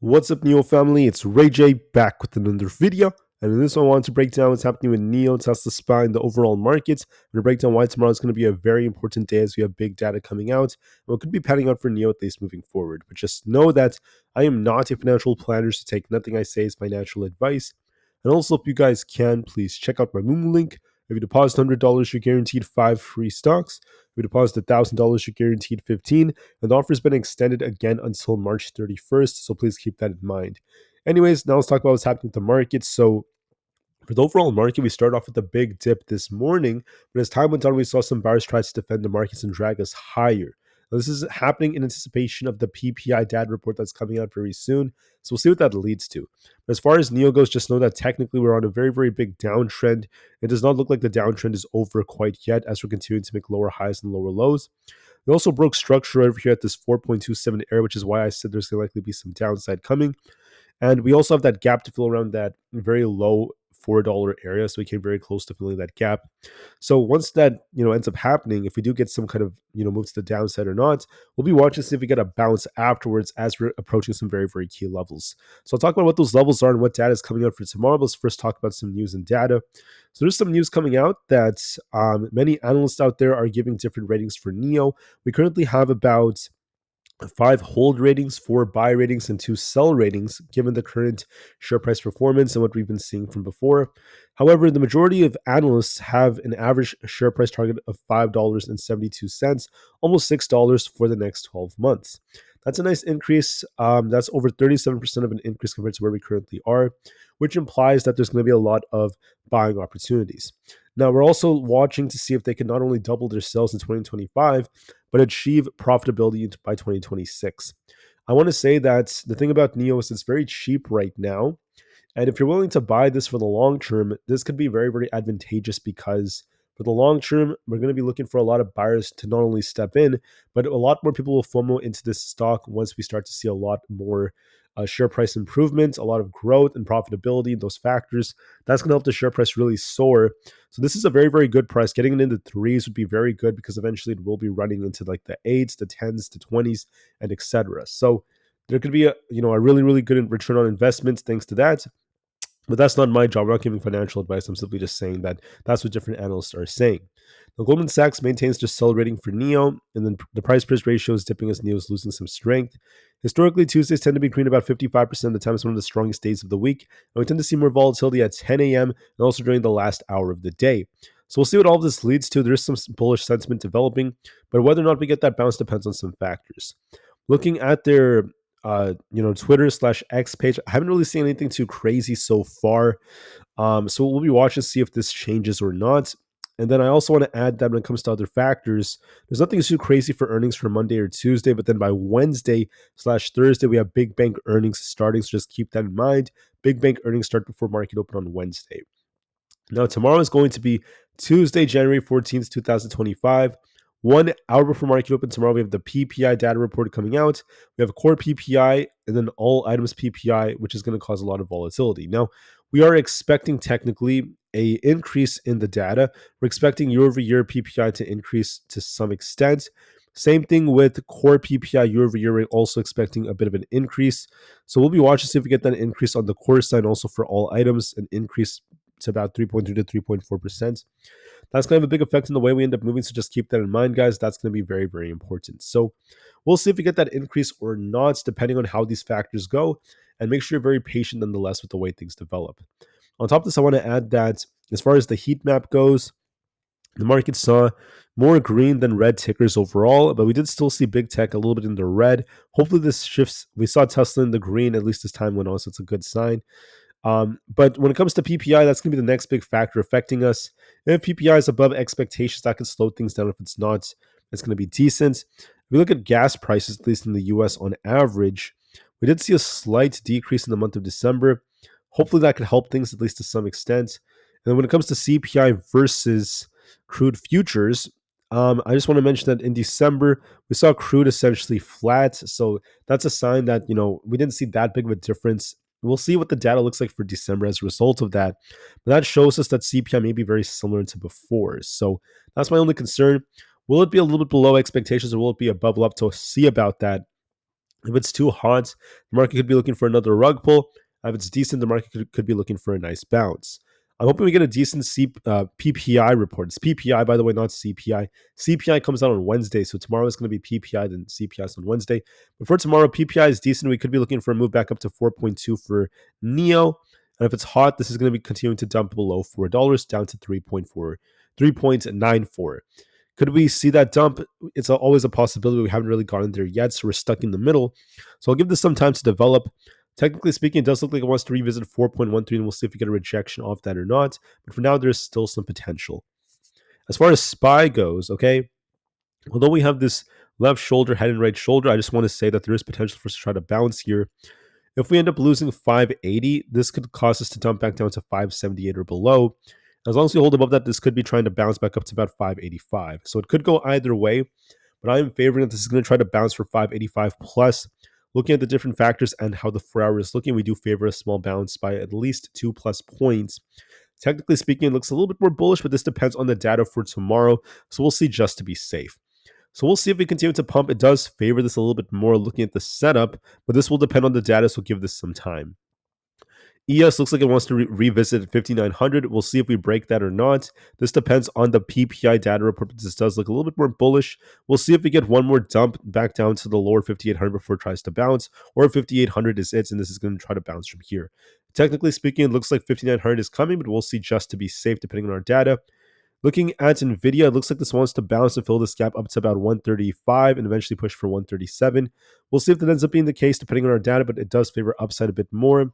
What's up, NIO family? It's Rey-Jay back with another video. And in this one, I want to break down what's happening with NIO, Tesla, SPY, and the overall markets. I'm going to break down why tomorrow is going to be a very important day as we have big data coming out. And what could be panning out for NIO at least moving forward. But just know that I am not a financial planner, so take nothing I say as financial advice. And also, if you guys can, please check out my Moon link. If you deposit $100, you're guaranteed 5 free stocks. If you deposit $1,000, you're guaranteed 15. And the offer has been extended again until March 31st, so please keep that in mind. Anyways, now let's talk about what's happening with the market. So for the overall market, we started off with a big dip this morning, but as time went on, we saw some buyers try to defend the markets and drag us higher. Now, this is happening in anticipation of the PPI data report that's coming out very soon, so we'll see what that leads to. But as far as NIO goes, just know that technically we're on a very, very big downtrend. It does not look like the downtrend is over quite yet as we're continuing to make lower highs and lower lows. We also broke structure over here at this 4.27 area, which is why I said there's going to likely be some downside coming. And we also have that gap to fill around that very low $4 area. So we came very close to filling that gap. So once that, ends up happening, if we do get some kind of, move to the downside or not, we'll be watching to see if we get a bounce afterwards as we're approaching some very, very key levels. So I'll talk about what those levels are and what data is coming out for tomorrow. But let's first talk about some news and data. So there's some news coming out that many analysts out there are giving different ratings for NIO. We currently have about 5 hold ratings, 4 buy ratings, and 2 sell ratings, given the current share price performance and what we've been seeing from before. However, the majority of analysts have an average share price target of $5.72, almost $6 for the next 12 months. That's a nice increase. That's over 37% of an increase compared to where we currently are, which implies that there's going to be a lot of buying opportunities. Now, we're also watching to see if they can not only double their sales in 2025, but achieve profitability by 2026. I want to say that the thing about NIO is it's very cheap right now. And if you're willing to buy this for the long term, this could be very, very advantageous because for the long term, we're going to be looking for a lot of buyers to not only step in, but a lot more people will FOMO into this stock once we start to see a lot more share price improvement, a lot of growth and profitability, those factors. That's going to help the share price really soar. So this is a very, very good price. Getting it into threes would be very good because eventually it will be running into like the 8s, the 10s, the 20s, and etc. So there could be a really, really good return on investment thanks to that. But that's not my job. I'm not giving financial advice. I'm simply just saying that that's what different analysts are saying. Now, Goldman Sachs maintains their sell rating for NIO, and then the price-price ratio is dipping as NIO is losing some strength. Historically, Tuesdays tend to be green about 55% of the time. It's one of the strongest days of the week, and we tend to see more volatility at 10 a.m. and also during the last hour of the day. So we'll see what all of this leads to. There is some bullish sentiment developing, but whether or not we get that bounce depends on some factors. Looking at their Twitter/X page, I haven't really seen anything too crazy so far. So we'll be watching to see if this changes or not. And then I also want to add that when it comes to other factors, there's nothing too crazy for earnings for Monday or Tuesday, but then by Wednesday/Thursday, we have big bank earnings starting. So just keep that in mind. Big bank earnings start before market open on Wednesday. Now, tomorrow is going to be Tuesday, January 14th, 2025. 1 hour before market open tomorrow, we have the PPI data report coming out. We have a core PPI and then all items PPI, which is going to cause a lot of volatility. Now, we are expecting technically a increase in the data. We're expecting year over year PPI to increase to some extent. Same thing with core PPI year over year. We're also expecting a bit of an increase. So we'll be watching to see if we get that increase on the core side, also for all items, an increase to about 3.3 to 3.4%. That's going to have a big effect on the way we end up moving. So just keep that in mind, guys. That's going to be very, very important. So we'll see if we get that increase or not, depending on how these factors go. And make sure you're very patient nonetheless with the way things develop. On top of this, I want to add that as far as the heat map goes, the market saw more green than red tickers overall, but we did still see big tech a little bit in the red. Hopefully this shifts. We saw Tesla in the green, at least as time went on, so it's a good sign. But when it comes to PPI, that's going to be the next big factor affecting us. If PPI is above expectations, that could slow things down. If it's not, it's going to be decent. If we look at gas prices, at least in the US on average, we did see a slight decrease in the month of December. Hopefully that could help things at least to some extent. And then when it comes to CPI versus crude futures, I just want to mention that in December, we saw crude essentially flat. So that's a sign that, we didn't see that big of a difference. We'll see what the data looks like for December as a result of that. But that shows us that CPI may be very similar to before. So that's my only concern. Will it be a little bit below expectations or will it be above? We'll have to see about that. If it's too hot, the market could be looking for another rug pull. If it's decent, the market could be looking for a nice bounce. I'm hoping we get a decent PPI report. It's PPI, by the way, not CPI. CPI comes out on Wednesday, so tomorrow is going to be PPI, then CPI is on Wednesday. But for tomorrow, PPI is decent. We could be looking for a move back up to 4.2 for NIO. And if it's hot, this is going to be continuing to dump below $4, down to 3.94. Could we see that dump? It's always a possibility. We haven't really gotten there yet, so we're stuck in the middle. So I'll give this some time to develop. Technically speaking, it does look like it wants to revisit 4.13, and we'll see if we get a rejection off that or not. But for now, there's still some potential. As far as SPY goes, okay, although we have this left shoulder, head and right shoulder, I just want to say that there is potential for us to try to bounce here. If we end up losing 580, this could cause us to dump back down to 578 or below. As long as we hold above that, this could be trying to bounce back up to about 585. So it could go either way, but I am favoring that this is going to try to bounce for 585 plus. Looking at the different factors and how the 4 hour is looking, we do favor a small bounce by at least 2+ points. Technically speaking, it looks a little bit more bullish, but this depends on the data for tomorrow. So we'll see just to be safe. So we'll see if we continue to pump. It does favor this a little bit more looking at the setup, but this will depend on the data, so give this some time. ES looks like it wants to revisit 5,900. We'll see if we break that or not. This depends on the PPI data report. This does look a little bit more bullish. We'll see if we get one more dump back down to the lower 5,800 before it tries to bounce, or 5,800 is it, and this is going to try to bounce from here. Technically speaking, it looks like 5,900 is coming, but we'll see just to be safe depending on our data. Looking at Nvda, it looks like this wants to bounce and fill this gap up to about 135 and eventually push for 137. We'll see if that ends up being the case depending on our data, but it does favor upside a bit more.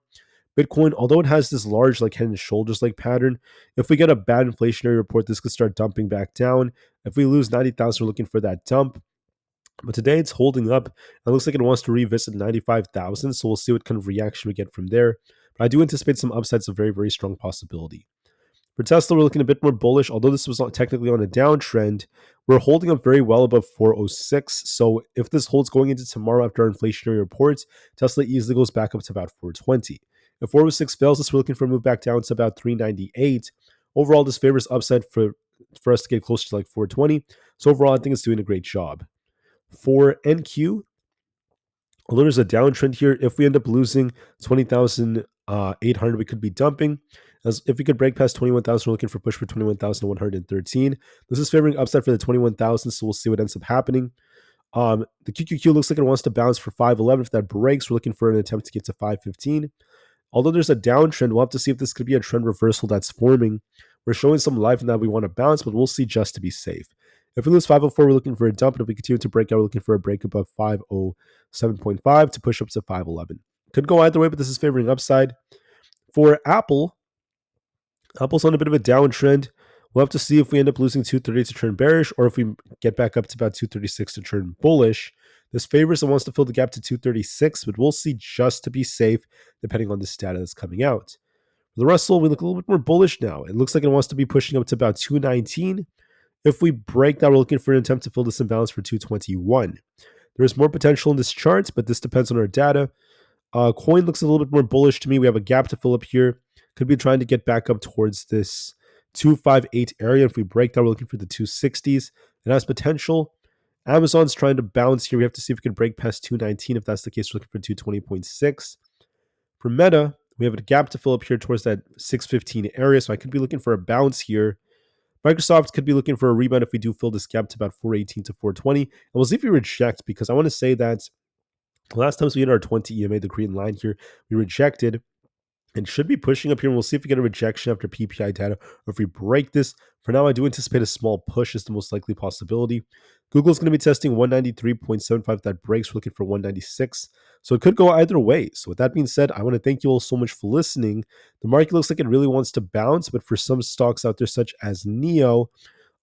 Bitcoin, although it has this large like head and shoulders like pattern, if we get a bad inflationary report, this could start dumping back down. If we lose 90,000, we're looking for that dump. But today it's holding up. It looks like it wants to revisit 95,000, so we'll see what kind of reaction we get from there. But I do anticipate some upsides, a very, very strong possibility. For Tesla, we're looking a bit more bullish. Although this was not technically on a downtrend, we're holding up very well above 406. So if this holds going into tomorrow after our inflationary reports, Tesla easily goes back up to about 420. If 406 fails this, we're looking for a move back down to about 398. Overall, this favors upside for us to get closer to like 420. So overall, I think it's doing a great job. For NQ, although there's a downtrend here, if we end up losing 20,800, we could be dumping. As if we could break past 21,000, we're looking for push for 21,113. This is favoring upside for the 21,000, so we'll see what ends up happening. The QQQ looks like it wants to bounce for 511. If that breaks, we're looking for an attempt to get to 515. Although there's a downtrend, we'll have to see if this could be a trend reversal that's forming. We're showing some life in that we want to bounce, but we'll see just to be safe. If we lose 504, we're looking for a dump, and if we continue to break out, we're looking for a break above 507.5 to push up to 511. Could go either way, but this is favoring upside. For Aapl, Apple's on a bit of a downtrend. We'll have to see if we end up losing 230 to turn bearish, or if we get back up to about 236 to turn bullish. This favors and wants to fill the gap to 236, but we'll see just to be safe, depending on the data that's coming out. For the Russell, we look a little bit more bullish now. It looks like it wants to be pushing up to about 219. If we break that, we're looking for an attempt to fill this imbalance for 221. There is more potential in this chart, but this depends on our data. Coin looks a little bit more bullish to me. We have a gap to fill up here. Could be trying to get back up towards this 258 area. If we break that, we're looking for the 260s. It has potential. Amazon's trying to bounce here. We have to see if we can break past 219. If that's the case, we're looking for 220.6. For Meta, we have a gap to fill up here towards that 615 area. So I could be looking for a bounce here. Microsoft could be looking for a rebound if we do fill this gap to about 418 to 420. And we'll see if we reject, because I want to say that last time we hit our 20 EMA, the green line here, we rejected and should be pushing up here. And we'll see if we get a rejection after PPI data, or if we break this. For now, I do anticipate a small push is the most likely possibility. Google's going to be testing 193.75. That breaks. We're looking for 196. So it could go either way. So with that being said, I want to thank you all so much for listening. The market looks like it really wants to bounce, but for some stocks out there, such as NIO,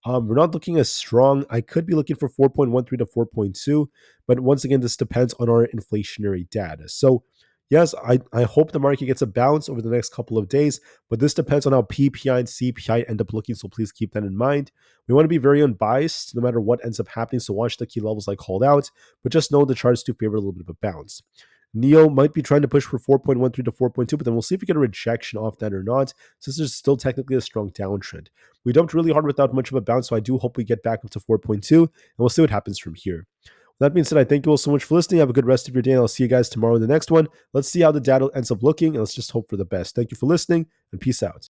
we're not looking as strong. I could be looking for 4.13 to 4.2, but once again, this depends on our inflationary data. So yes, I hope the market gets a bounce over the next couple of days, but this depends on how PPI and CPI end up looking, so please keep that in mind. We want to be very unbiased no matter what ends up happening, so watch the key levels I called out, but just know the charts do favor a little bit of a bounce. NIO might be trying to push for 4.13 to 4.2, but then we'll see if we get a rejection off that or not, since there's still technically a strong downtrend. We dumped really hard without much of a bounce, so I do hope we get back up to 4.2, and we'll see what happens from here. That being said, I thank you all so much for listening. Have a good rest of your day, and I'll see you guys tomorrow in the next one. Let's see how the data ends up looking, and let's just hope for the best. Thank you for listening, and peace out.